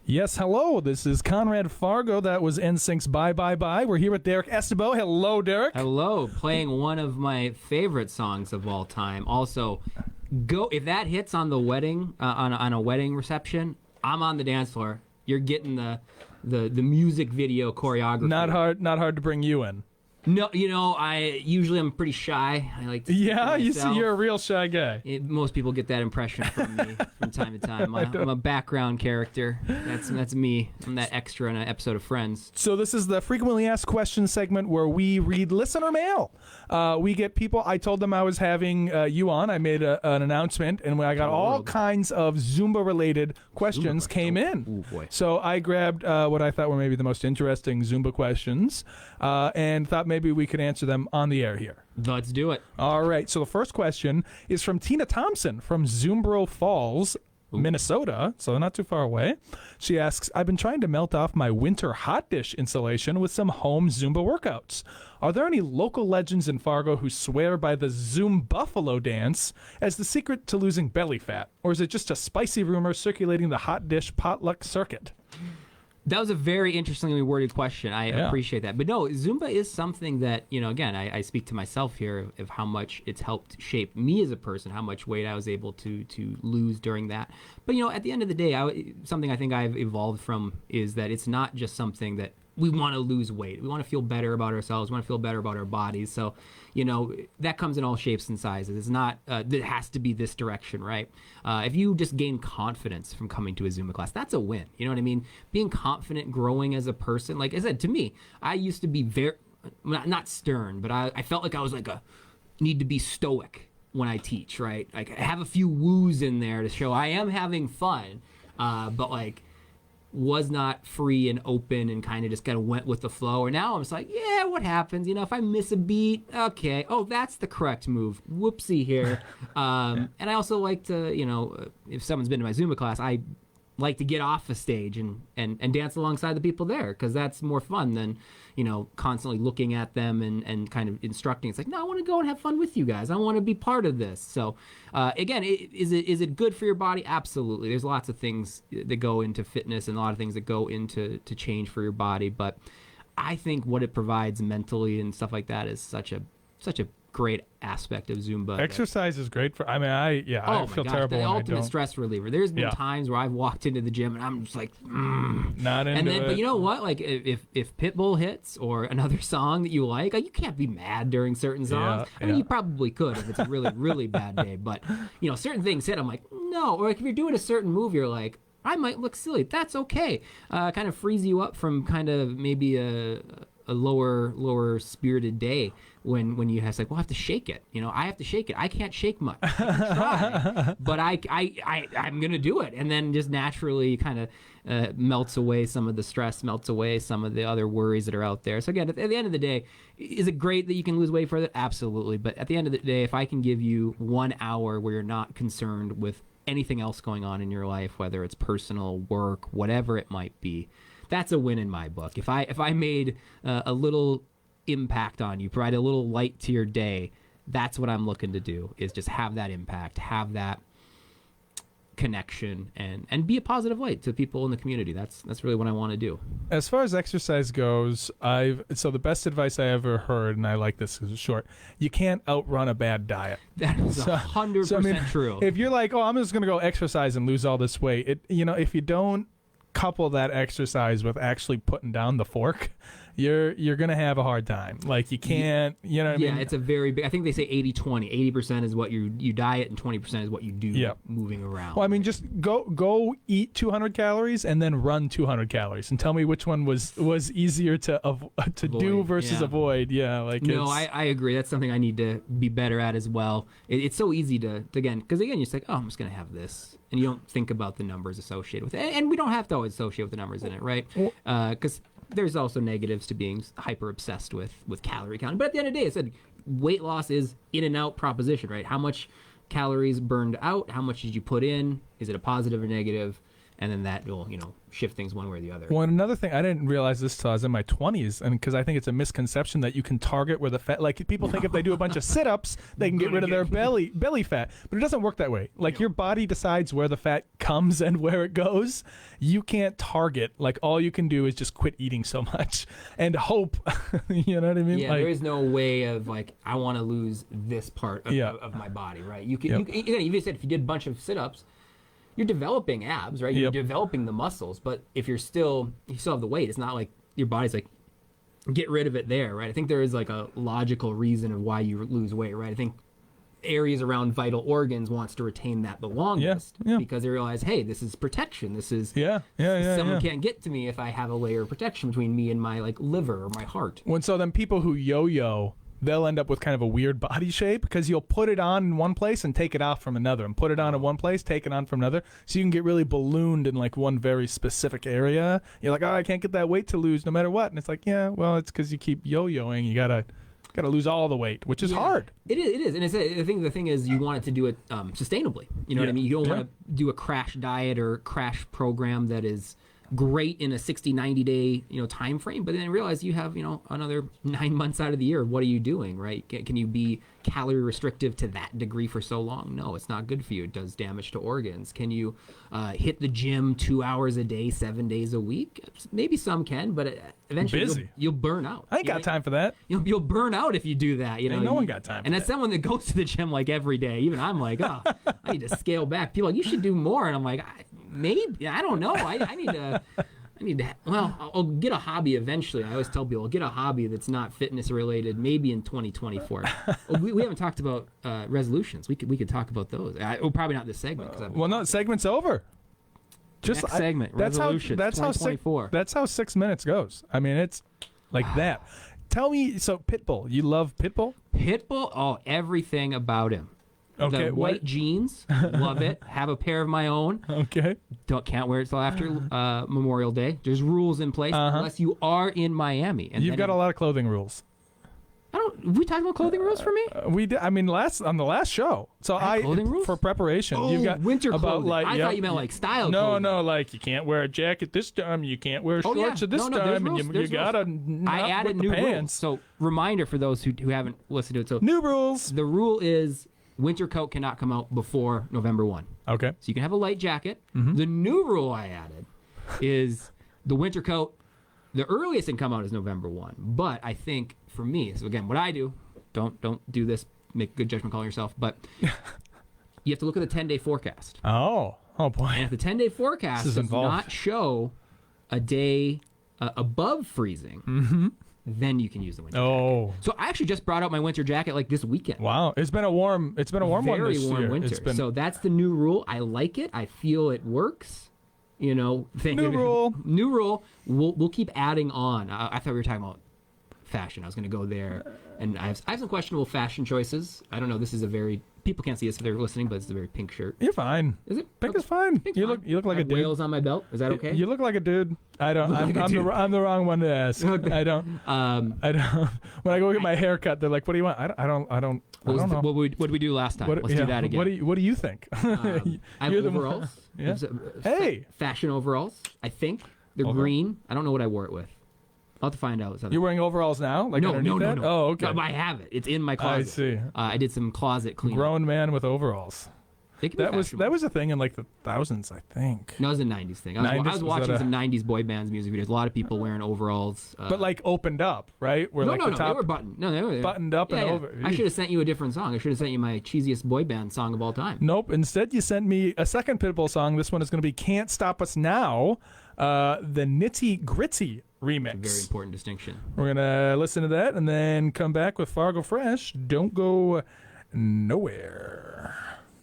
Yes, hello. This is Conrad Fargo. That was NSYNC's Bye Bye Bye. We're here with Derek Estebo. Hello, Derek. Hello. Playing one of my favorite songs of all time. Also, if that hits on the wedding, on a wedding reception, I'm on the dance floor. You're getting the music video choreography. Not hard to bring you in. No, I'm pretty shy. I like to you're a real shy guy. Most people get that impression from me from time to time. I'm a background character. That's me. I'm that extra in an episode of Friends. So this is the frequently asked questions segment where we read listener mail. We get people. I told them I was having you on. I made an announcement, and I got all kinds of Zumba-related questions came in. Ooh, boy. So I grabbed what I thought were maybe the most interesting Zumba questions and thought maybe we could answer them on the air here. Let's do it. All right. So the first question is from Tina Thompson from Zumbro Falls, Minnesota, so not too far away. She asks, I've been trying to melt off my winter hot dish insulation with some home Zumba workouts. Are there any local legends in Fargo who swear by the Zumbuffalo dance as the secret to losing belly fat? Or is it just a spicy rumor circulating the hot dish potluck circuit? That was a very interestingly worded question. I appreciate that. But no, Zumba is something that, again, I speak to myself here of how much it's helped shape me as a person, how much weight I was able to lose during that. But, at the end of the day, something I think I've evolved from is that it's not just something that we want to lose weight. We want to feel better about ourselves. We want to feel better about our bodies. So, that comes in all shapes and sizes. It's not, it has to be this direction, right? If you just gain confidence from coming to a Zumba class, that's a win. You know what I mean? Being confident, growing as a person. Like I said, to me, I used to be very, not stern, but I felt like I was need to be stoic when I teach, right? Like I have a few woos in there to show I am having fun, but was not free and open and kind of just kind of went with the flow. Or now I'm just like, yeah, what happens? If I miss a beat, okay. Oh, that's the correct move. Whoopsie here. And I also like to, if someone's been to my Zumba class, I like to get off a stage and dance alongside the people there because that's more fun than, constantly looking at them and kind of instructing. It's like, no, I want to go and have fun with you guys. I want to be part of this. So, again, is it good for your body? Absolutely. There's lots of things that go into fitness and a lot of things that go into change for your body. But I think what it provides mentally and stuff like that is such a great aspect of Zumba. Exercise is great for. I feel terrible. The when ultimate I don't. stress reliever. There's been times where I've walked into the gym and I'm just like, not into it. But you know what? Like if Pitbull hits or another song that you like, you can't be mad during certain songs. I mean, you probably could if it's a really really bad day. But certain things hit. I'm like, no. Or like if you're doing a certain move, you're like, I might look silly. That's okay. Kind of frees you up from kind of maybe a lower spirited day when you have I have to shake it. I have to shake it. I can't shake much. I can try, but I'm gonna do it, and then just naturally kind of melts away some of the stress, melts away some of the other worries that are out there. So again, at the end of the day, is it great that you can lose weight further? Absolutely. But at the end of the day, if I can give you 1 hour where you're not concerned with anything else going on in your life, whether it's personal, work, whatever it might be, that's a win in my book. If I made a little impact on you, provide a little light to your day, that's what I'm looking to do, is just have that impact, have that connection, and be a positive light to people in the community. That's really what I want to do. As far as exercise goes, so the best advice I ever heard, and I like this because it's short, you can't outrun a bad diet. That is 100% true. If you're like, I'm just going to go exercise and lose all this weight, if you don't couple that exercise with actually putting down the fork, you're gonna have a hard time. Like you can't, what I mean? It's a very big. I think they say 80-20. 80% is what you diet, and 20% is what you do moving around. Well, I mean, just go eat 200 calories and then run 200 calories, and tell me which one was easier to do versus avoid. Yeah, I agree. That's something I need to be better at as well. It's so easy to because you're just like, I'm just gonna have this, and you don't think about the numbers associated with it, and we don't have to always associate with the numbers in it, right? Because there's also negatives to being hyper obsessed with calorie counting. But at the end of the day, I said weight loss is in and out proposition, right? How much calories burned out? How much did you put in? Is it a positive or negative? and then that will, shift things one way or the other. Well, and another thing, I didn't realize this till I was in my 20s, and because I think it's a misconception that you can target where the fat, like people think if they do a bunch of sit-ups, they can get rid of their belly fat, but it doesn't work that way. Like your body decides where the fat comes and where it goes. You can't target. Like all you can do is just quit eating so much and hope. You know what I mean? Yeah, there is no way of like I want to lose this part of my body, right? You can. You said if you did a bunch of sit-ups, you're developing abs, right? You're developing the muscles, but if you still have the weight, it's not like your body's like, get rid of it there, right? I think there is like a logical reason of why you lose weight, right? I think areas around vital organs wants to retain that the longest because they realize, hey, this is protection. This is someone can't get to me if I have a layer of protection between me and my like liver or my heart. So then people who yo-yo, they'll end up with kind of a weird body shape because you'll put it on in one place and take it off from another, and put it on in one place, take it on from another. So you can get really ballooned in like one very specific area. You're like, oh, I can't get that weight to lose no matter what. And it's like, yeah, well, it's because you keep yo-yoing. You gotta lose all the weight, which is hard. It is, and the thing is, you want it to do it sustainably. You know what I mean? You don't want to do a crash diet or crash program that is great in a 60, 90 day time frame, but then realize you have another 9 months out of the year. What are you doing, right? Can you be calorie restrictive to that degree for so long? No, it's not good for you. It does damage to organs. Can you hit the gym 2 hours a day 7 days a week? Maybe some can, but eventually you'll burn out. I ain't got time for that. You'll burn out if you do that. No one got time for and as someone that goes to the gym like every day, even I'm like, oh, I need to scale back. People are like, you should do more, and I'm like, maybe, I don't know. I need to. Well, I'll get a hobby eventually. I always tell people I'll get a hobby that's not fitness related, maybe in 2024. we haven't talked about resolutions. We could talk about those. Probably not this segment. No, segment's over. Just next segment. Resolutions. That's how 6 minutes goes. I mean, it's like that. Tell me, so Pitbull, you love Pitbull? Pitbull, oh, everything about him. Okay, the white jeans, love it. Have a pair of my own. Okay. Can't wear it till after Memorial Day. There's rules in place unless you are in Miami. And you've got a lot of clothing rules. We talked about clothing rules for me? We did. I mean, on the last show. So clothing rules? For preparation, you've got winter clothing. I thought you meant like style. No, like you can't wear a jacket this time. You can't wear shorts at this time, and you gotta. I added new pants. rules. So reminder for those who haven't listened to it. So new rules. The rule is winter coat cannot come out before November 1. Okay. So you can have a light jacket. Mm-hmm. The new rule I added is the winter coat. The earliest it can come out is November 1. But I think for me, so again, what I do. Don't do this. Make a good judgment call yourself. But you have to look at the 10-day forecast. Oh boy. And if the 10-day forecast does not show a day above freezing, then you can use the winter jacket. So I actually just brought out my winter jacket like this weekend. Wow, it's been a warm one this year. Very warm winter. So that's the new rule. I like it. I feel it works. New rule. We'll keep adding on. I thought we were talking about fashion. I was going to go there, and I have some questionable fashion choices. I don't know. This is people can't see this if they're listening, but it's a very pink shirt. You're fine. Is it? Pink is fine. You look like a dude. Whales on my belt. Is that okay? You look like a dude. I don't. I'm the wrong one to ask. Okay. I don't. When I go get my hair cut, they're like, "What do you want?" I don't know. What did we do last time? Let's do that again. What do you think? I have overalls. Yeah. Hey. Fashion overalls. I think they're green. I don't know what I wore it with. I'll have to find out. You're wearing overalls now? Like no. Oh, okay. No, I have it. It's in my closet. I see. I did some closet cleaning. Grown man with overalls. That was a thing in like the thousands, I think. No, it was a 90s thing. I was watching some 90s boy bands music videos. A lot of people wearing overalls. But like opened up, right? Where no, they were buttoned. No, they were buttoned up and over. I should have sent you a different song. I should have sent you my cheesiest boy band song of all time. Nope. Instead, you sent me a second Pitbull song. This one is going to be "Can't Stop Us Now," the Nitty Gritty remix. It's a very important distinction. We're going to listen to that and then come back with Fargo Fresh. Don't go nowhere.